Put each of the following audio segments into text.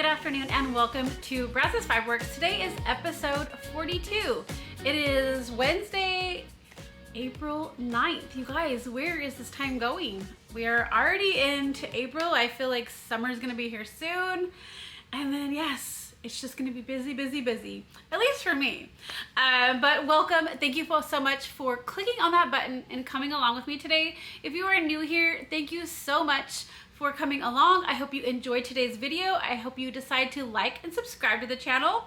good afternoon, and welcome to Brazos Fiber Works. Today is episode 42. It is Wednesday, April 9th. You guys, where is this time going? We are already into April. I feel like summer's gonna be here soon. And then yes, it's just gonna be busy, busy, busy. At least for me. But welcome. Thank you all so much for clicking on that button and coming along with me today. If you are new here, thank you so much for coming along. I hope you enjoyed today's video. I hope you decide to like and subscribe to the channel.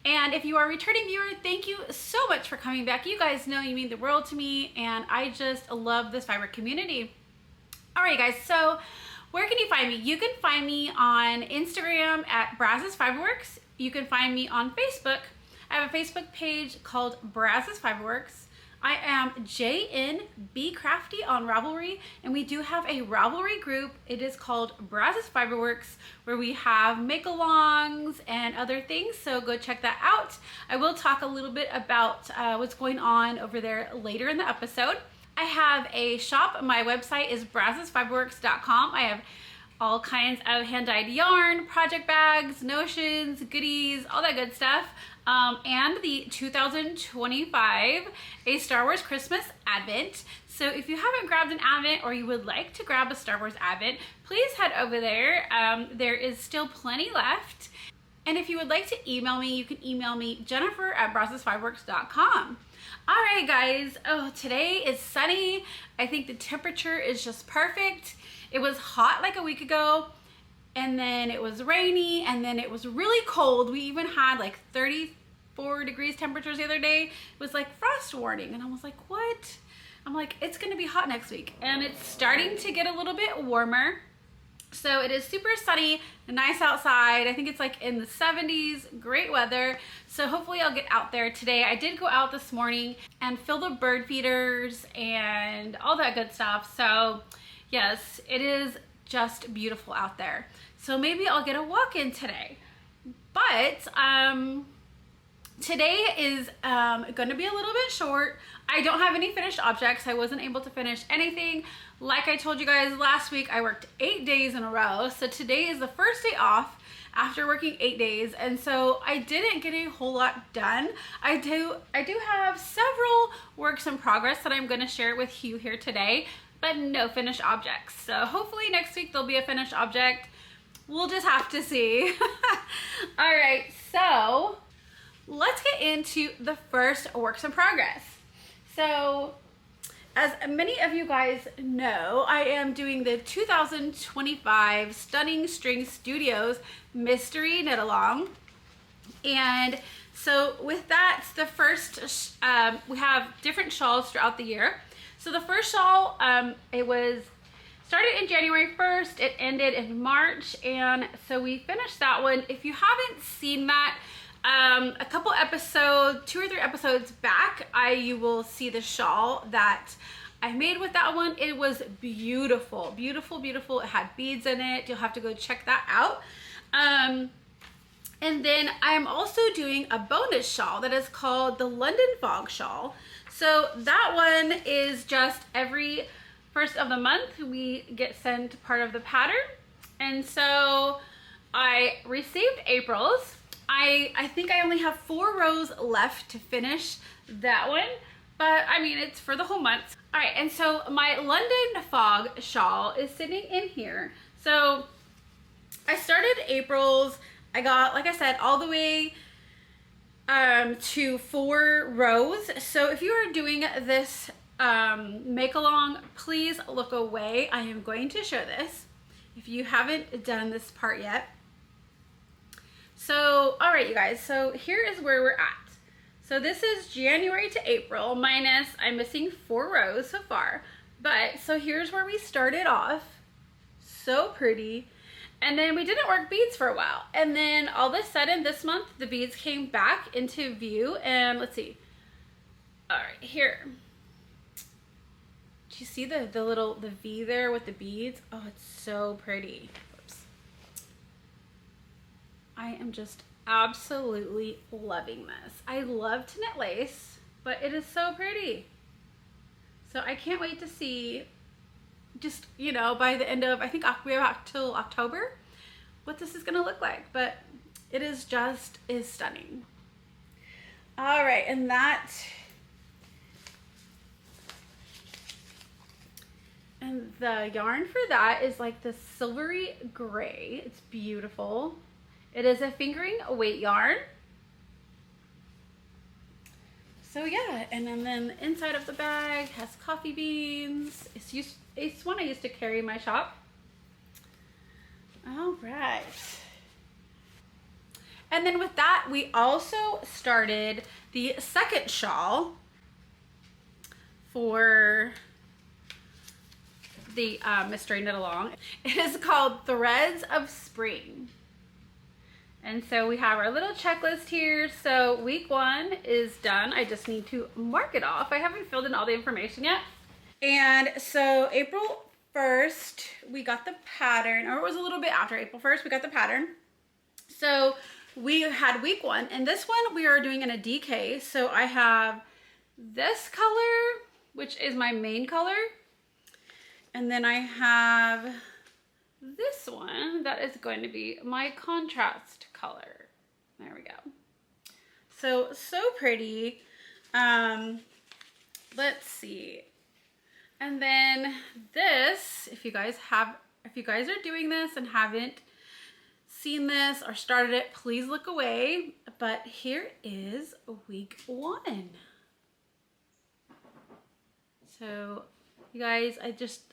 And if you are a returning viewer, thank you so much for coming back. You guys know you mean the world to me, and I just love this fiber community. All right, guys, so where can you find me? You can find me on Instagram at Brazos Fiber Works. You can find me on Facebook. I have a Facebook page called Brazos Fiber Works. I am jnbcrafty on Ravelry, and we do have a Ravelry group. It is called Brazos Fiber Works, where we have make-alongs and other things, so go check that out. I will talk a little bit about what's going on over there later in the episode. I have a shop. My website is brazosfiberworks.com. I have all kinds of hand-dyed yarn, project bags, notions, goodies, all that good stuff. And the 2025 A Star Wars Christmas Advent. So if you haven't grabbed an Advent, or you would like to grab a Star Wars Advent, please head over there. There is still plenty left. And if you would like to email me, you can email me jennifer@brazosfiberworks.com. All right, guys. Oh, today is sunny. I think the temperature is just perfect. It was hot like a week ago, and then it was rainy, and then it was really cold. We even had like 34 degrees temperatures the other day. It was like frost warning, and I was like, what? I'm like, it's gonna be hot next week. And it's starting to get a little bit warmer. So it is super sunny and nice outside. I think it's like in the 70s, great weather. So hopefully I'll get out there today. I did go out this morning and fill the bird feeders and all that good stuff. So yes, it is just beautiful out there. So maybe I'll get a walk in today. But today is going to be a little bit short. I don't have any finished objects. I wasn't able to finish anything. Like I told you guys last week, I worked 8 days in a row. So today is the first day off after working 8 days. And so I didn't get a whole lot done. I do have several works in progress that I'm going to share with you here today, but no finished objects. So hopefully next week there'll be a finished object. We'll just have to see. All right, so let's get into the first works in progress. So as many of you guys know, I am doing the 2025 Stunning String Studios Mystery Knit Along. And so with that, the first, we have different shawls throughout the year. So the first shawl, it was started in January 1st, it ended in March, and so we finished that one. If you haven't seen that, a couple episodes, 2 or 3 episodes back, you will see the shawl that I made with that one. It was beautiful, beautiful, beautiful. It had beads in it. You'll have to go check that out. And then I'm also doing a bonus shawl that is called the London Fog Shawl. So that one is just every first of the month we get sent part of the pattern. And so I received April's. I think I only have 4 rows left to finish that one, but I mean, it's for the whole month. All right, and so my London Fog shawl is sitting in here. So I started April's. I got, like I said, all the way to 4 rows. So if you are doing this make along, please look away. I am going to show this if you haven't done this part yet. So all right, you guys, so here is where we're at. So this is January to April minus, I'm missing 4 rows so far, but so here's where we started off. So pretty. And then we didn't work beads for a while, and then all of a sudden this month the beads came back into view. And let's see, all right, here, do you see the V there with the beads? Oh, it's so pretty. Oops. I am just absolutely loving this. I love to knit lace, but it is so pretty. So I can't wait to see, just, you know, by the end of, I think we have till October, what this is gonna look like, but it is stunning. All right, and the yarn for that is like this silvery gray. It's beautiful. It is a fingering weight yarn. So yeah, and then the inside of the bag has coffee beans. It's one I used to carry in my shop. All right. And then with that, we also started the second shawl for the Mystery Knit Along. It is called Threads of Spring. And so we have our little checklist here. So week 1 is done. I just need to mark it off. I haven't filled in all the information yet. And so April 1st, we got the pattern, or it was a little bit after April 1st, we got the pattern. So we had week 1, and this one we are doing in a DK. So I have this color, which is my main color. And then I have this one that is going to be my contrast color. There we go. So pretty. Let's see. And then this, if you guys are doing this and haven't seen this or started it, please look away. But here is week 1. So you guys,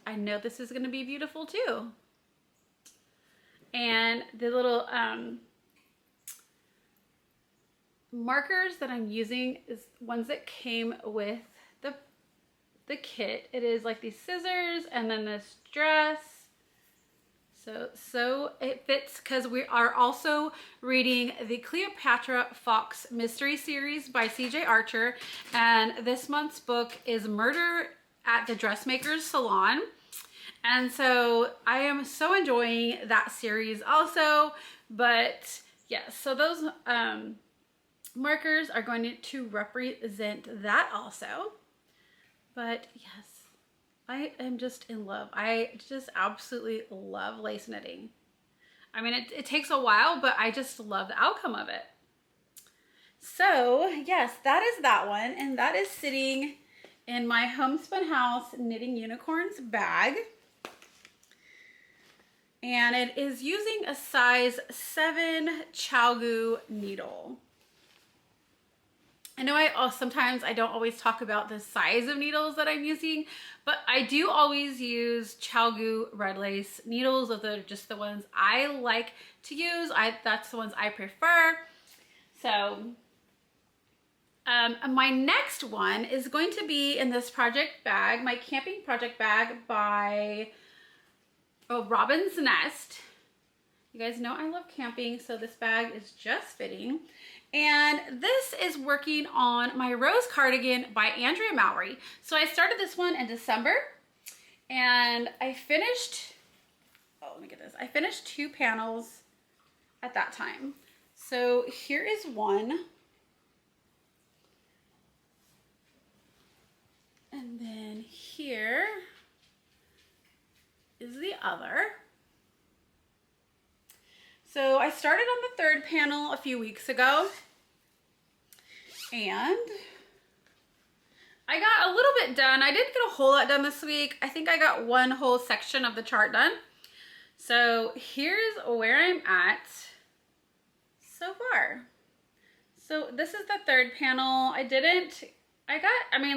I know this is going to be beautiful too. And the little markers that I'm using is ones that came with the kit. It is like these scissors and then this dress. So it fits because we are also reading the Cleopatra Fox Mystery Series by CJ Archer. And this month's book is Murder at the Dressmakers Salon. And so I am so enjoying that series also. But yes, so those markers are going to represent that also. But yes, I am just in love. I just absolutely love lace knitting. I mean, it takes a while, but I just love the outcome of it. So yes, that is that one. And that is sitting in my Homespun House Knitting Unicorns bag. And it is using a size 7 Chalgu needle. I know sometimes I don't always talk about the size of needles that I'm using, but I do always use Chalgu red lace needles. Those are just the ones I like to use. That's the ones I prefer. So my next one is going to be in this project bag, my camping project bag by Robin's Nest. You guys know I love camping, so this bag is just fitting. And this is working on my rose cardigan by Andrea Mowry. So I started this one in December, and I finished, let me get this. I finished 2 panels at that time. So here is one. And then here is the other. So I started on the 3rd panel a few weeks ago, and I got a little bit done. I didn't get a whole lot done this week. I think I got one whole section of the chart done. So here's where I'm at so far. So this is the 3rd panel.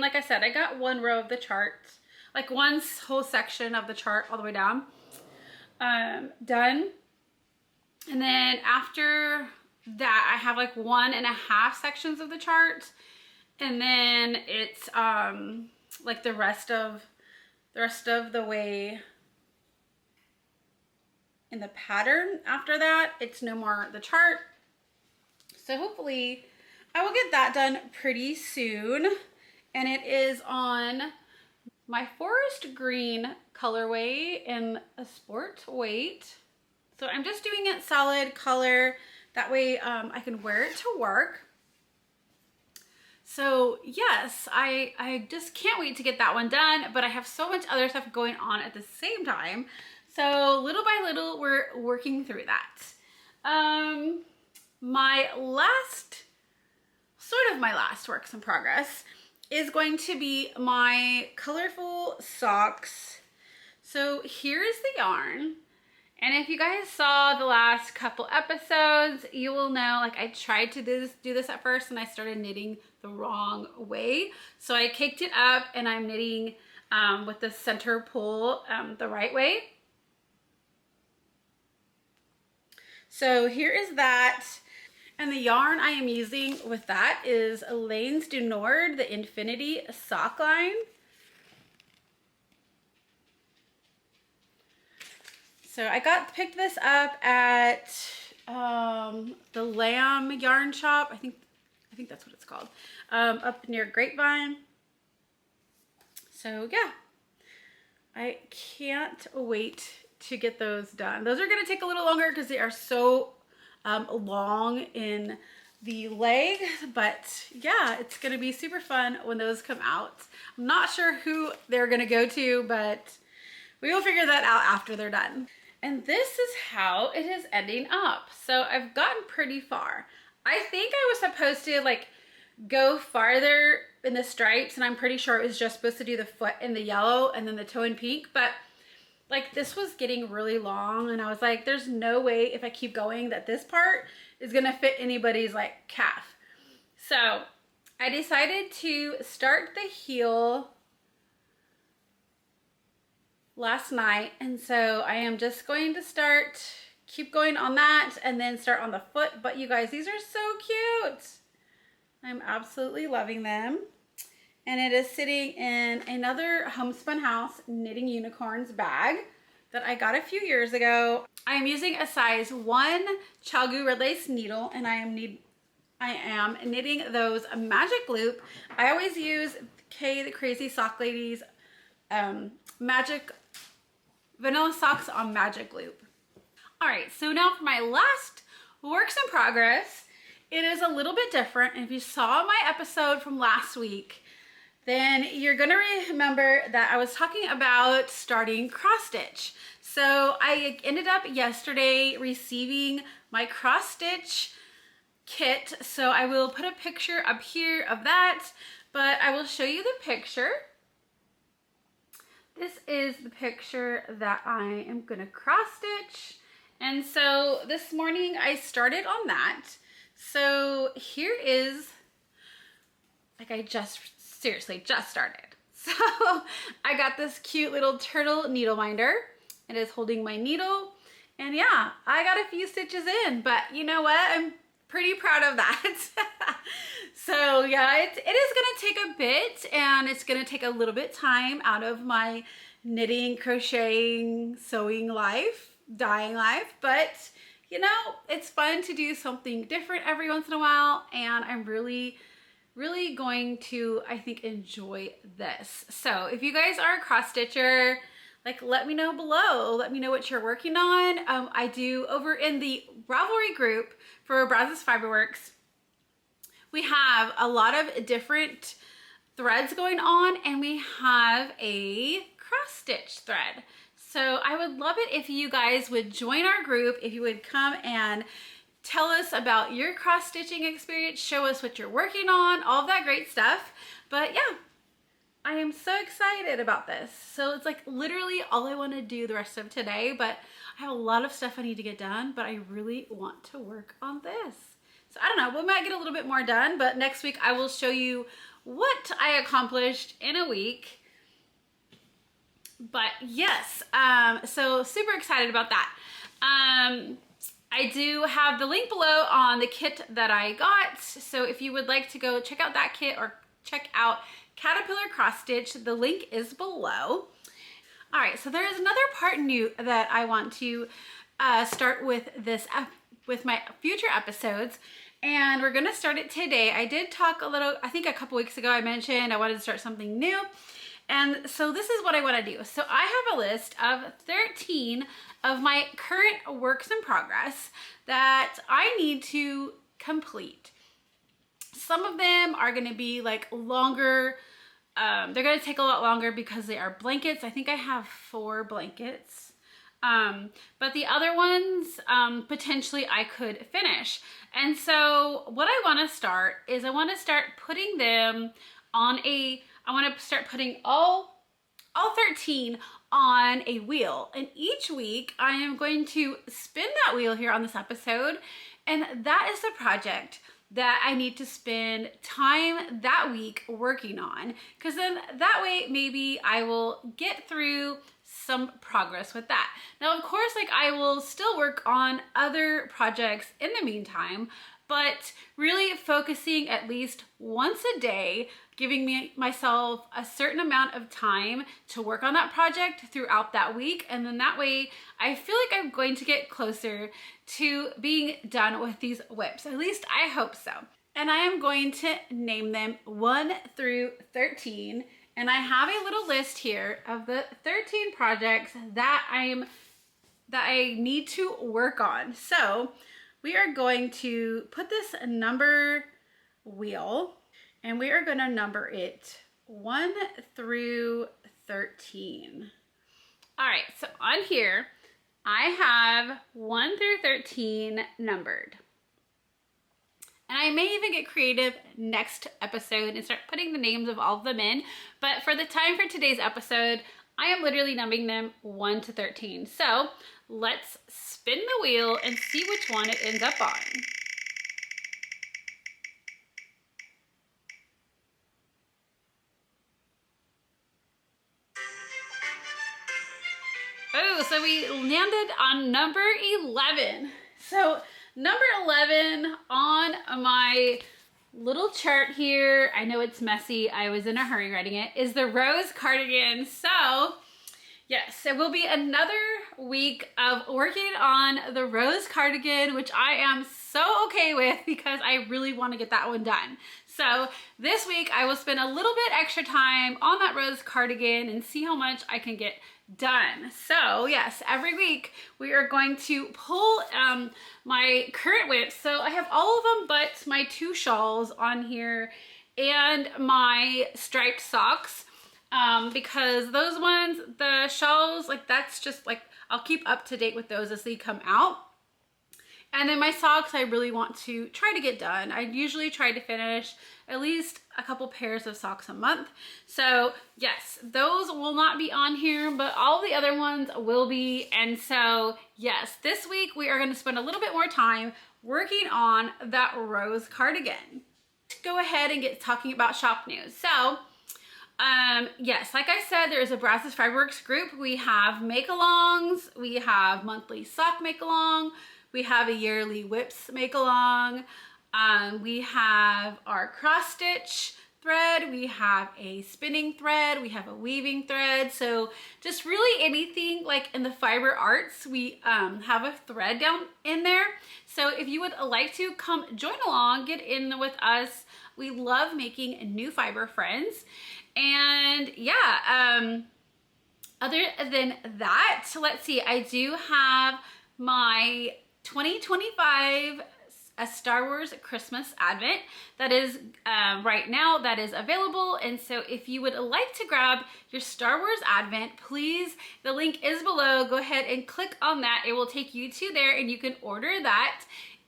Like I said, I got one row of the chart, like one whole section of the chart all the way down, done. And then after that, I have like 1.5 sections of the chart. And then it's like the rest of the way in the pattern. After that, it's no more the chart. So hopefully I will get that done pretty soon. And it is on my forest green colorway in a sport weight. So I'm just doing it solid color. That way I can wear it to work. So yes, I just can't wait to get that one done, but I have so much other stuff going on at the same time. So little by little, we're working through that. My last works in progress is going to be my colorful socks. So here's the yarn. And if you guys saw the last couple episodes, you will know, like, I tried to do this at first and I started knitting the wrong way. So I caked it up and I'm knitting with the center pull the right way. So here is that. And the yarn I am using with that is Lanes du Nord, the Infinity sock line. So I picked this up at the Lamb Yarn Shop. I think that's what it's called. Up near Grapevine. So yeah, I can't wait to get those done. Those are gonna take a little longer because they are so long in the leg, but yeah, it's gonna be super fun when those come out. I'm not sure who they're gonna go to, but we will figure that out after they're done. And this is how it is ending up. So I've gotten pretty far. I think I was supposed to like go farther in the stripes, and I'm pretty sure it was just supposed to do the foot in the yellow and then the toe in pink, but like this was getting really long and I was like, there's no way if I keep going that this part is gonna fit anybody's like calf. So I decided to start the heel last night, and so I am just going to keep going on that and then start on the foot. But you guys, these are so cute. I'm absolutely loving them. And it is sitting in another Homespun House Knitting Unicorns bag that I got a few years ago. I am using a size 1 Chalgu red lace needle, and I am knitting those magic loop. I always use Kay the Crazy Sock Lady's magic vanilla socks on magic loop. All right, so now for my last works in progress, it is a little bit different. And if you saw my episode from last week, then you're gonna remember that I was talking about starting cross stitch. So I ended up yesterday receiving my cross stitch kit. So I will put a picture up here of that, but I will show you the picture. This is the picture that I am gonna cross stitch. And so this morning I started on that. So here is, like, I seriously just started. So I got this cute little turtle needle minder. It is holding my needle. And yeah, I got a few stitches in, but you know what? I'm pretty proud of that. So yeah, it is gonna take a bit, and it's gonna take a little bit time out of my knitting, crocheting, sewing life, dyeing life, but you know, it's fun to do something different every once in a while, and I'm really going to, I think, enjoy this. So if you guys are a cross stitcher, like, let me know below. Let me know what you're working on. I do over in the Ravelry group for Brazos Fiber Works. We have a lot of different threads going on, and we have a cross stitch thread. So I would love it if you guys would join our group, if you would come and tell us about your cross stitching experience, show us what you're working on, all of that great stuff. But yeah, I am so excited about this. So it's like literally all I want to do the rest of today, but I have a lot of stuff I need to get done, but I really want to work on this. So I don't know, we might get a little bit more done, but next week I will show you what I accomplished in a week. But yes, so super excited about that. I do have the link below on the kit that I got. So if you would like to go check out that kit or check out Caterpillar Cross Stitch, the link is below. All right, so there is another part new that I want to start with with my future episodes, and we're gonna start it today. I did talk a little, I think a couple weeks ago I mentioned I wanted to start something new, and so this is what I want to do. So I have a list of 13 of my current works in progress that I need to complete. Some of them are going to be like longer. They're going to take a lot longer because they are blankets. I think I have 4 blankets. But the other ones, potentially I could finish. And so what I want to start is I want to start putting them on I want to start putting all 13 on a wheel. And each week I am going to spin that wheel here on this episode. And that is the project that I need to spend time that week working on, because then that way maybe I will get through some progress with that. Now, of course, like I will still work on other projects in the meantime, but really focusing at least once a day, giving myself a certain amount of time to work on that project throughout that week. And then that way I feel like I'm going to get closer to being done with these WIPs. At least I hope so. And I am going to name them 1 through 13. And I have a little list here of the 13 projects that I need to work on. So we are going to put this number wheel and we are going to number it 1 through 13. All right, so on here, I have 1 through 13 numbered. And I may even get creative next episode and start putting the names of all of them in. But for the time for today's episode, I am literally numbering them 1 to 13. So let's spin the wheel and see which one it ends up on. Oh, so we landed on number 11. So number 11 on my little chart here, I know it's messy, I was in a hurry writing it, is the rose cardigan. So yes, it will be another week of working on the rose cardigan, which I am so okay with because I really want to get that one done. So this week I will spend a little bit extra time on that rose cardigan and see how much I can get done. So yes, every week we are going to pull my current WIPs. So I have all of them but my 2 shawls on here and my striped socks, because those ones, the shawls, like that's just like, I'll keep up to date with those as they come out. And then my socks, I really want to try to get done. I usually try to finish at least a couple pairs of socks a month. So yes, those will not be on here, but all the other ones will be. And so yes, this week we are going to spend a little bit more time working on that rose cardigan. Go ahead and get talking about shop news. So yes, like I said, there's a Brazos Fiber Works group. We have make-alongs, we have monthly sock make-along, we have a yearly WIPs make-along, we have our cross-stitch thread, we have a spinning thread, we have a weaving thread. So just really anything like in the fiber arts, we have a thread down in there. So if you would like to come join along, get in with us. We love making new fiber friends. And yeah, other than that, let's see, I do have my 2025 a Star Wars Christmas Advent that is right now, that is available. And so if you would like to grab your Star Wars Advent, please, the link is below. Go ahead and click on that. It will take you to there and you can order that.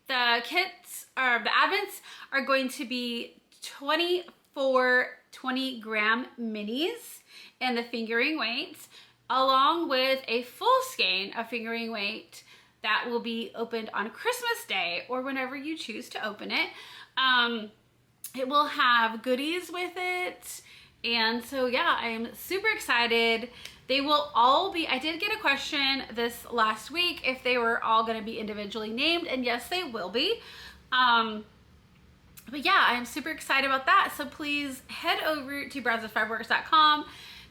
The kits, or the Advents, are going to be 24 20-gram minis and the fingering weights, along with a full skein of fingering weight that will be opened on Christmas Day or whenever you choose to open it. It will have goodies with it. And so yeah, I am super excited. They will all be, I did get a question this last week if they were all going to be individually named, and yes, they will be. But yeah, I'm super excited about that. So please head over to brazosfiberworks.com,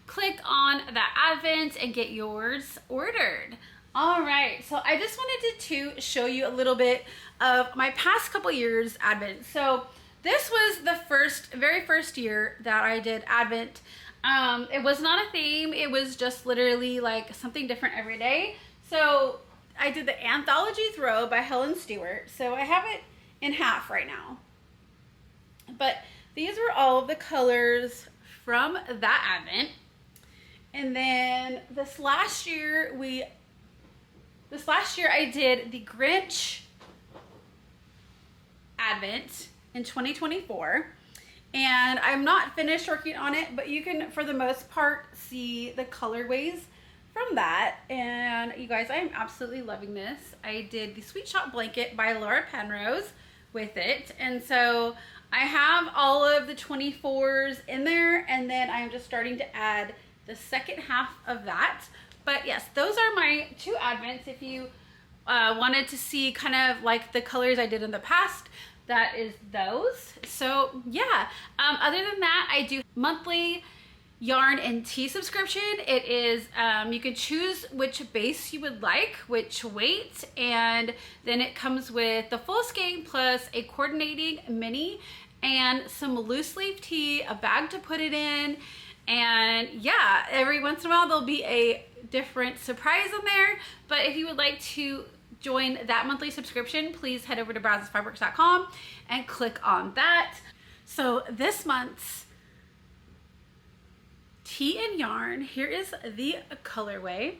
click on that Advent and get yours ordered. All right, so I just wanted to show you a little bit of my past couple years Advent. So this was the very first year that I did Advent. It was not a theme. It was just literally like something different every day. So I did the Anthology throw by Helen Stewart. So I have it in half right now. But these were all of the colors from that Advent. And then this last year, we this last year I did the Grinch Advent in 2024, and I'm not finished working on it, but you can, for the most part, see the colorways from that. And you guys, I am absolutely loving this. I did the Sweet Shop blanket by Laura Penrose with it, and so I have all of the 24s in there, and then I'm just starting to add the second half of that. But yes, those are my 2 Advents. If you wanted to see kind of like the colors I did in the past, that is those. So yeah, other than that, I do monthly yarn and tea subscription. It is, you can choose which base you would like, which weight, and then it comes with the full skein plus a coordinating mini and some loose leaf tea, a bag to put it in, and yeah, every once in a while there'll be a different surprise in there. But if you would like to join that monthly subscription, please head over to brazosfiberworks.com and click on that. So this month's tea and yarn, here is the colorway.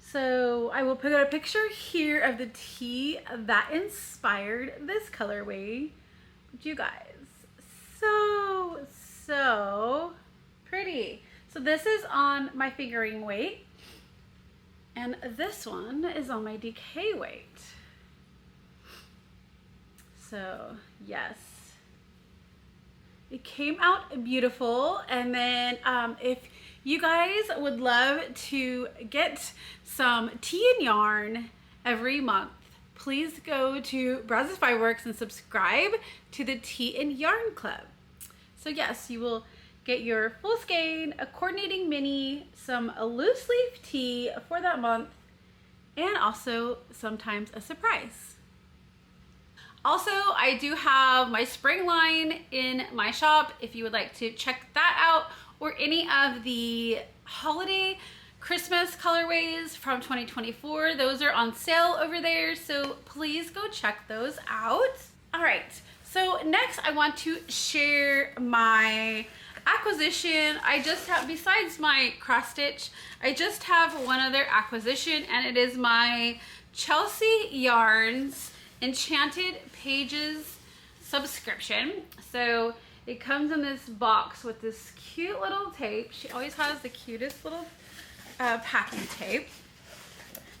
So I will put a picture here of the tea that inspired this colorway. You guys, so pretty. So this is on my fingering weight, and this one is on my DK weight. So yes, it came out beautiful. And then if you guys would love to get some tea and yarn every month, please go to Brazos Fiber Works and subscribe to the Tea and Yarn Club. So yes, you will get your full skein, a coordinating mini, some loose leaf tea for that month, and also sometimes a surprise. Also, I do have my spring line in my shop if you would like to check that out, or any of the holiday Christmas colorways from 2024. Those are on sale over there, so please go check those out. All right, so next I want to share my acquisition. I just have, besides my cross stitch, I just have one other acquisition, and it is my Chelsea Yarns Enchanted Pages subscription. So it comes in this box with this cute little tape. She always has the cutest little packing tape.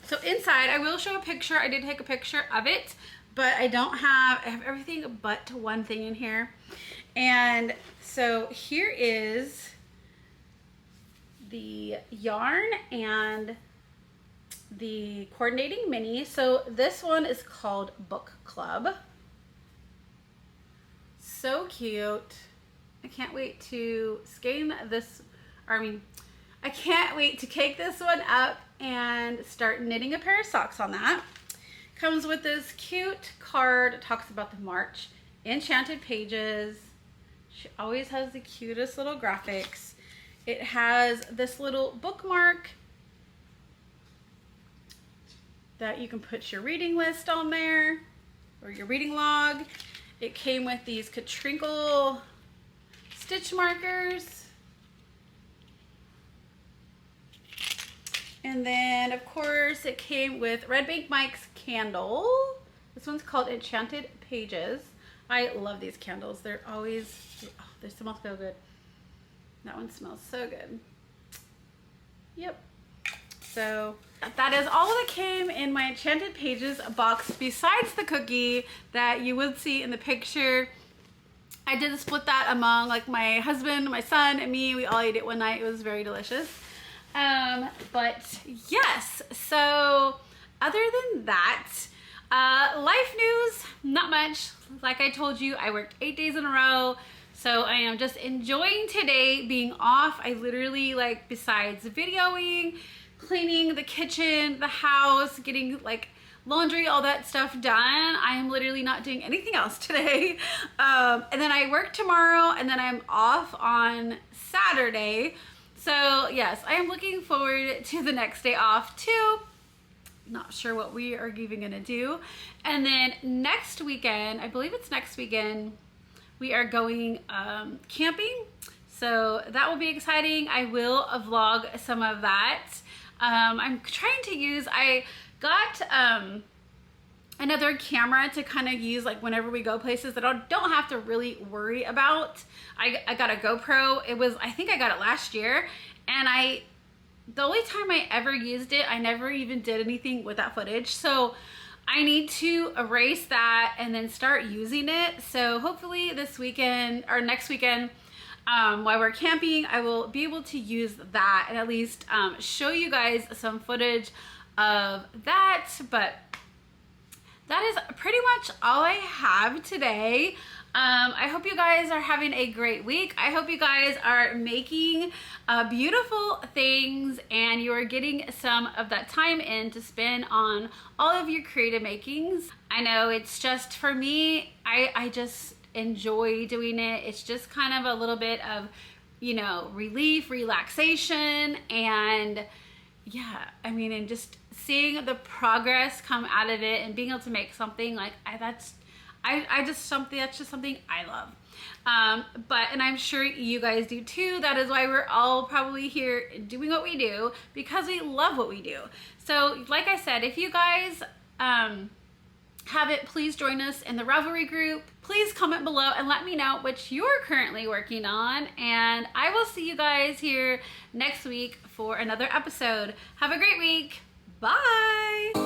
So inside, I will show a picture. I did take a picture of it, but I have everything but one thing in here. And so here is the yarn and the coordinating mini. So this one is called Book Club. So cute. I can't wait to skein this, I can't wait to cake this one up and start knitting a pair of socks on that. Comes with this cute card. It talks about the March Enchanted Pages. She always has the cutest little graphics. It has this little bookmark that you can put your reading list on there, or your reading log. It came with these Katrinkle stitch markers. And then, of course, it came with Red Bank Mike's candle. This one's called Enchanted Pages. I love these candles. They're always, oh, they smell so good. That one smells so good. Yep. So that is all that came in my Enchanted Pages box, besides the cookie that you would see in the picture. I did split that among like my husband, my son, and me. We all ate it one night. It was very delicious. But yes, so other than that, life news, not much. Like I told you, I worked 8 days in a row. So I am just enjoying today being off. I literally, like, besides videoing, cleaning the kitchen, the house, getting like laundry, all that stuff done, I am literally not doing anything else today. And then I work tomorrow, and then I'm off on Saturday. So yes, I am looking forward to the next day off too. Not sure what we are even gonna do. And then next weekend, I believe it's next weekend, we are going camping. So that will be exciting. I will vlog some of that. I'm trying to use, I got another camera to kind of use like whenever we go places that I don't have to really worry about. I got a GoPro. It was, I think I got it last year, and the only time I ever used it, I never even did anything with that footage. So I need to erase that and then start using it. So hopefully this weekend or next weekend, while we're camping, I will be able to use that and at least show you guys some footage of that. But that is pretty much all I have today. I hope you guys are having a great week. I hope you guys are making beautiful things and you are getting some of that time in to spend on all of your creative makings. I know it's just, for me, I just enjoy doing it. It's just kind of a little bit of, you know, relief, relaxation, and yeah, I mean, and just seeing the progress come out of it and being able to make something like that's just something I love. And I'm sure you guys do too. That is why we're all probably here doing what we do, because we love what we do. So like I said, if you guys have it, please join us in the Ravelry group. Please comment below and let me know what you're currently working on, and I will see you guys here next week for another episode. Have a great week. Bye.